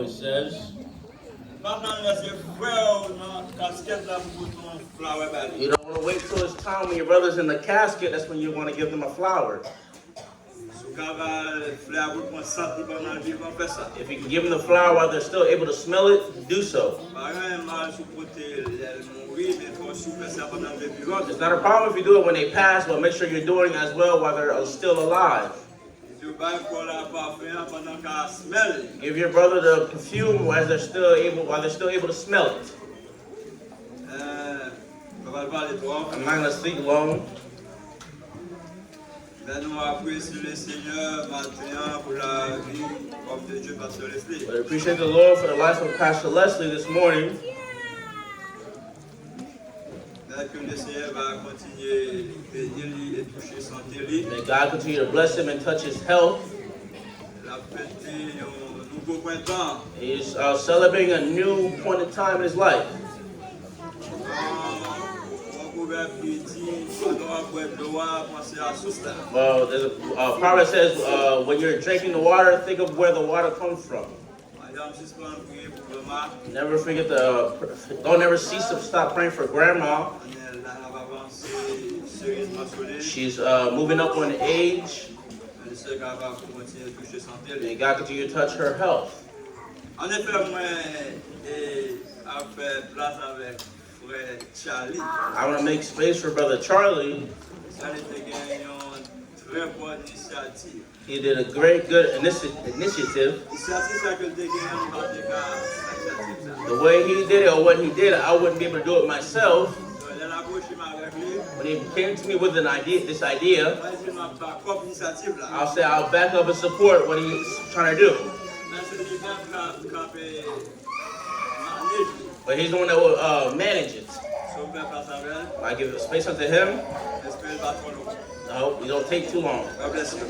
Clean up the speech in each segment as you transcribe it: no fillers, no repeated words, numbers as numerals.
always says. You don't want to wait till it's time when your brother's in the casket, that's when you want to give them a flower. If you can give them the flower while they're still able to smell it, do so. It's not a problem if you do it when they pass, but make sure you're doing as well while they're still alive. Give your brother the perfume while they're still able to smell it. I'm not going to speak long. But I appreciate the Lord for the life of Pastor Leslie this morning. May God continue to bless him and touch his health. He's celebrating a new point in time in his life. Well, there's a proverb says, when you're drinking the water, think of where the water comes from. Never forget don't ever cease to stop praying for grandma. She's moving up on age. May God continue to touch her health. I want to make space for Brother Charlie. He did a great, good initiative. The way he did it, or what he did, I wouldn't be able to do it myself. When he came to me with this idea, I'll say I'll back up and support what he's trying to do. But he's the one that will manage it. I give space unto him. No, we don't take too long. God bless you.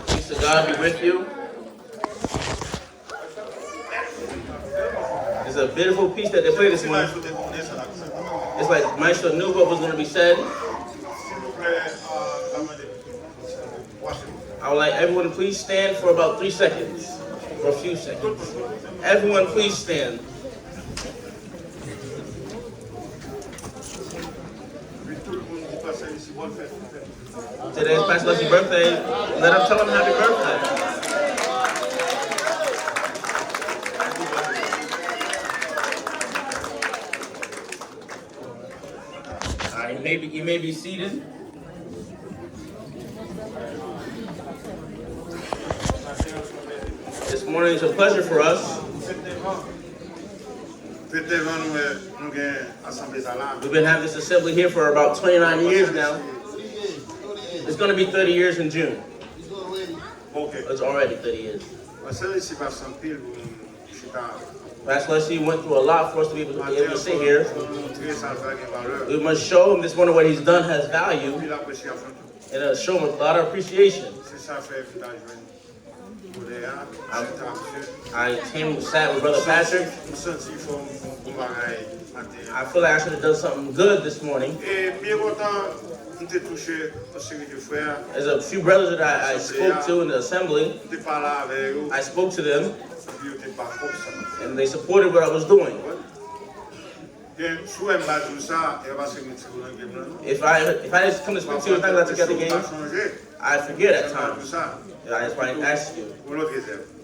Peace of God be with you. It's a beautiful piece that they played this morning. It's like Maestro knew what was going to be said. I would like everyone to please stand for about 3 seconds. For a few seconds. Everyone please stand. Today is Pastor Leslie's birthday. Let him tell him happy birthday. All right, you may be seated. This morning is a pleasure for us. We've been having this assembly here for about 29 years now. It's going to be 30 years in June. It's already 30 years. Pastor Leslie went through a lot for us to be able to sit here. We must show him this morning what he's done has value and show him a lot of appreciation. I came sat with Brother Patrick. I feel like I should have done something good this morning. There's a few brothers that I spoke to in the assembly. I spoke to them, and they supported what I was doing. If I just come to speak to you, it's not going to get the game. I forget at times. That's why I asked you.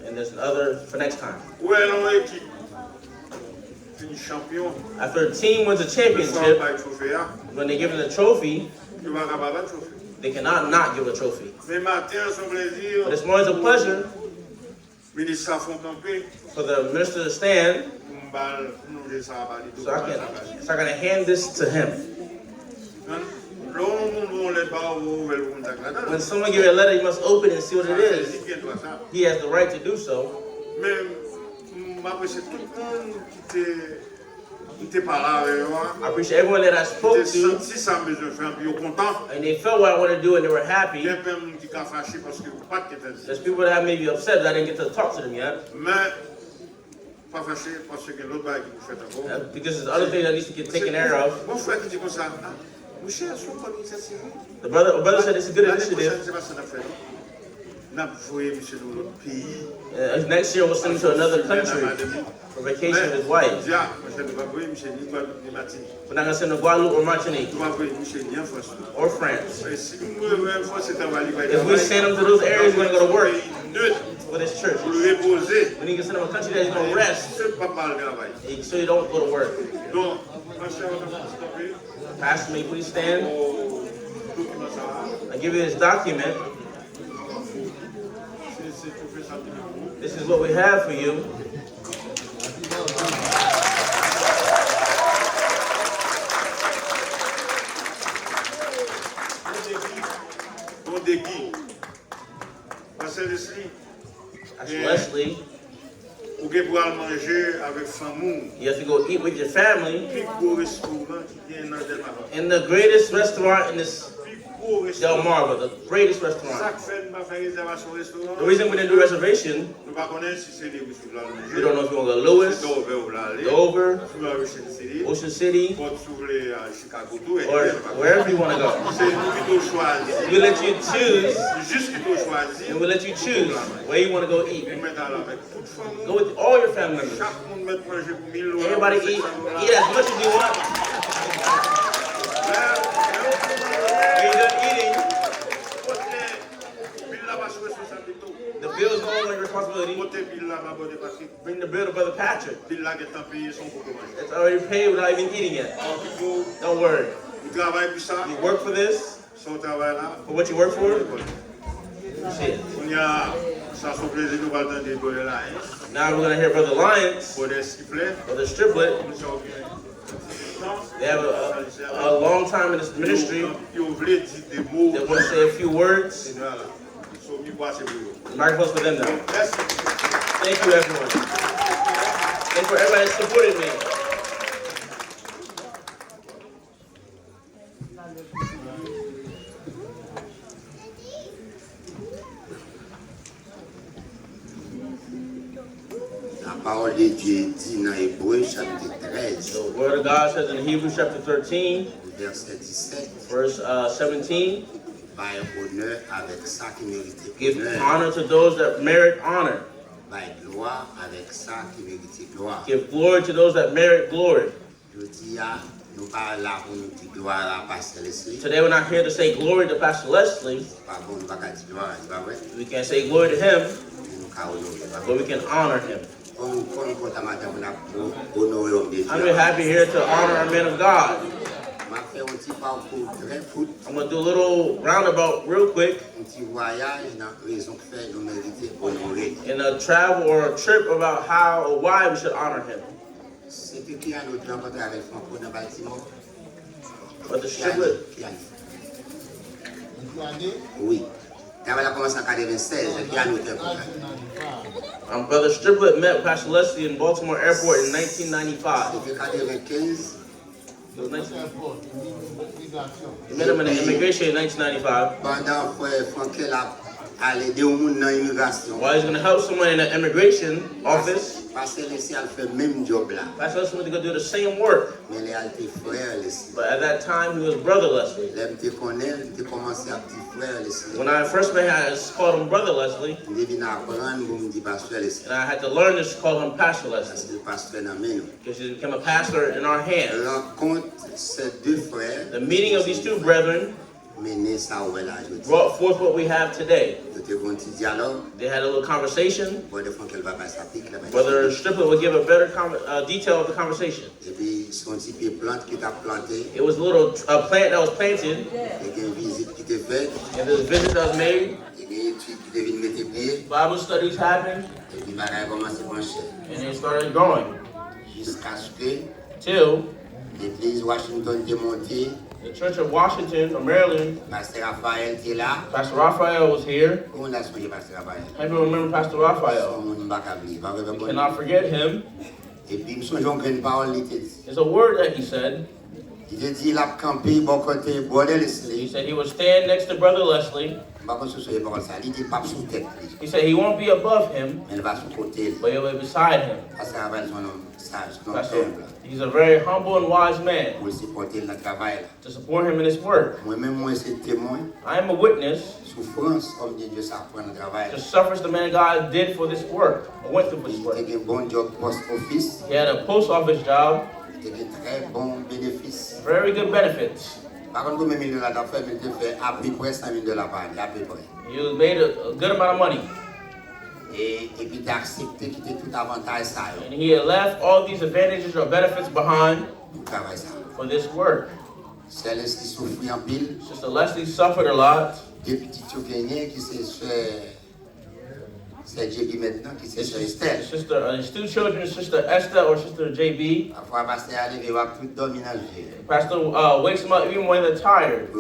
And there's another for next time. After a team wins a championship, when they give it a trophy, they cannot not give a trophy. But this morning is a pleasure for the minister to stand, so I can hand this to him. When someone gives you a letter, you must open it and see what it is. He has the right to do so. I appreciate everyone that I spoke to, and they felt what I wanted to do and they were happy. There's people that have maybe upset that I didn't get to talk to them yet. Because there's other things that needs to get taken care of. The brother said it's a good initiative. Next year we'll send him to another country for vacation with his wife. We're not going to send him to Guadeloupe or Martinique or France. If we send him to those areas, we're going to go to work with his church. We need to send him to a country that he's going to rest so you don't go to work. Pastor, may you please stand? I give you this document. This is what we have for you. Pastor Leslie, you have to go eat with your family in the greatest restaurant in this Delaware, the greatest restaurant. The reason we didn't do reservation, we don't know if you're going to go to Lewis, Dover, Ocean City, or wherever you want to go. We let you choose, and we let you choose where you want to go eat. Go with all your family members. Everybody eat as much as you want. When you're done eating, the bill is no longer your responsibility. Bring the bill to Brother Patrick. It's already paid without even eating it. Don't worry. You work for this, for what you work for. Shit. Now we're going to hear Brother Lyons, Brother Striplet. They have a long time in this ministry. They want to say a few words. The microphone's for them now. Thank you, everyone. Thank you for everybody that supported me. The word of God says in Hebrews chapter 13, verse 17, give honor to those that merit honor. Give glory to those that merit glory. Today we're not here to say glory to Pastor Leslie. We can't say glory to him, but we can honor him. I'm really happy here to honor our man of God. I'm going to do a little roundabout real quick in a travel or a trip about how or why we should honor him. But the striplet. Brother Striplet met Pastor Leslie in Baltimore Airport in 1995. He met him in the immigration in 1995. While he's going to help someone in the immigration office, Pastor Leslie went to go do the same work. But at that time, he was Brother Leslie. When I first met him, I just called him Brother Leslie. And I had to learn to call him Pastor Leslie. Because he became a pastor in our hands. The meeting of these two brethren brought forth what we have today. They had a little conversation. Brother Striplet will give a better detail of the conversation. It was a little plant that was planted. And there's a visit that was made. Bible studies happened. And they started growing. Till the Church of Washington, or Maryland, Pastor Raphael was here. Everyone remember Pastor Raphael? You cannot forget him. It's a word that he said. He said he would stand next to Brother Leslie. He said he won't be above him, but he'll be beside him. He's a very humble and wise man to support him in his work. I am a witness to sufferings the man of God did for this work, or went through for this work. He had a post office job, very good benefits. He was made a good amount of money. And he had left all these advantages or benefits behind for this work. Sister Leslie suffered a lot. His two children, Sister Esther or Sister JB. Pastor wakes them up even when they're tired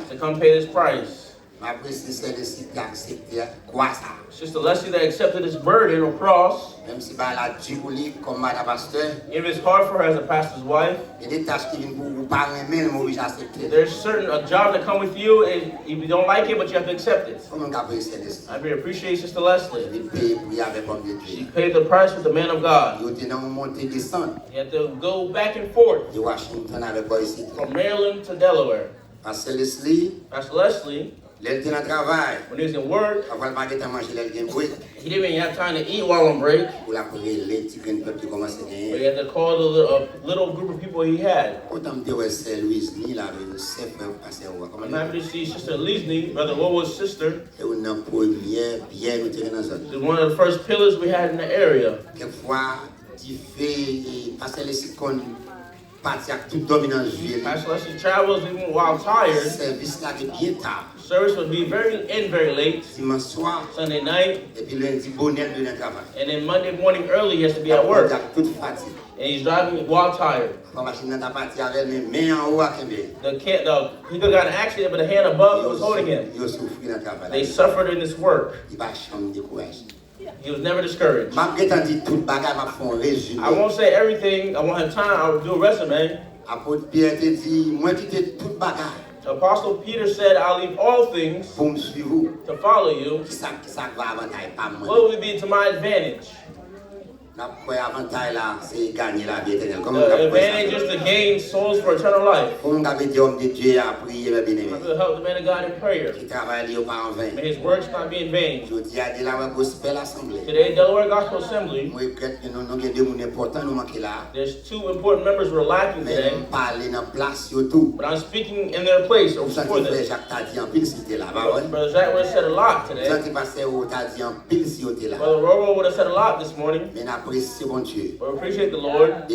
to come pay this price. Sister Leslie that accepted his burden or cross. If it's hard for her as a pastor's wife, there's certain jobs that come with you, and if you don't like it, but you have to accept it. I really appreciate Sister Leslie. She paid the price with the man of God. You have to go back and forth from Maryland to Delaware. Pastor Leslie, when he was in work, he didn't even have time to eat while on break. But he had to call the little group of people he had. I'm happy to see Sister Lisney, Brother Wowo's sister. She was one of the first pillars we had in the area. Pastor Leslie travels even while tired. Service would be very late. Sunday night. And then Monday morning early he has to be at work. And he's driving while tired. He could have got an accident, but the hand above was holding him. They suffered in this work. He was never discouraged. I won't say everything. I won't have time. I'll do a resume. Apostle Peter said, I'll leave all things to follow you. What will be to my advantage? The advantage is to gain souls for eternal life. To help the man of God in prayer. May his works not be in vain. Today, Delaware Gospel Assembly, there's two important members we're lacking today. But I'm speaking in their place or for them. Brother Zach would have said a lot today. Brother Roro would have said a lot this morning. But we appreciate the Lord.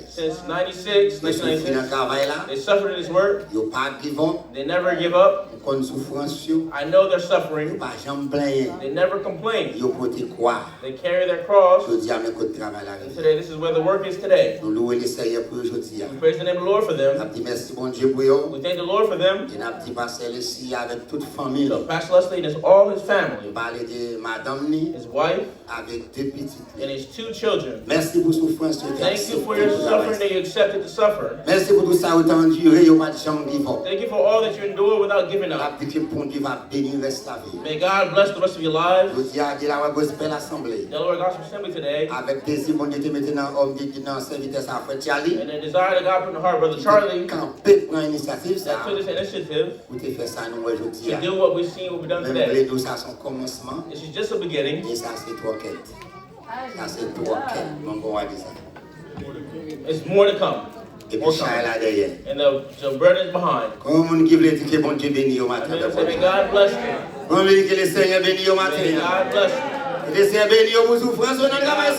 Since 96, they suffered in his work. They never give up. I know they're suffering. They never complain. They carry their cross. And today, this is where the work is today. We praise the name of the Lord for them. We thank the Lord for them. So Pastor Leslie and all his family, his wife, and his two children. Thank you for your suffering that you accepted to suffer. Thank you for all that you endure without giving up. May God bless the rest of your lives. Delaware Gospel Assembly today. And the desire that God put in the heart of Brother Charlie that took this initiative to do what we've seen will be done today. This is just a beginning. It's more to come. And the burden is behind. May God bless you. May God bless you.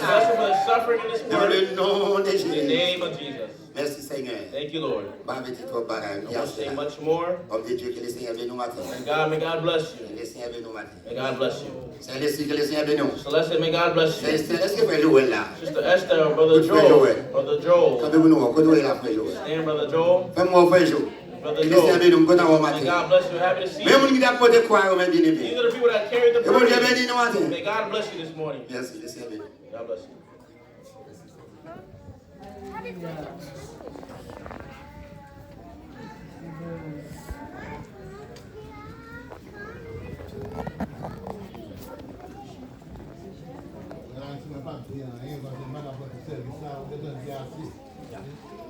Bless you for the suffering in this world. In the name of Jesus. Thank you, Lord. I won't say much more. May God bless you. May God bless you. Celeste, may God bless you. Sister Esther, Brother Joel. Brother Joel. Stand, Brother Joel. Brother Joel. May God bless you. Happy to see you. These are the people that carried the burden. May God bless you this morning. God bless you. Yeah, ain't about the man about the service now. They're going to be asleep. Yeah.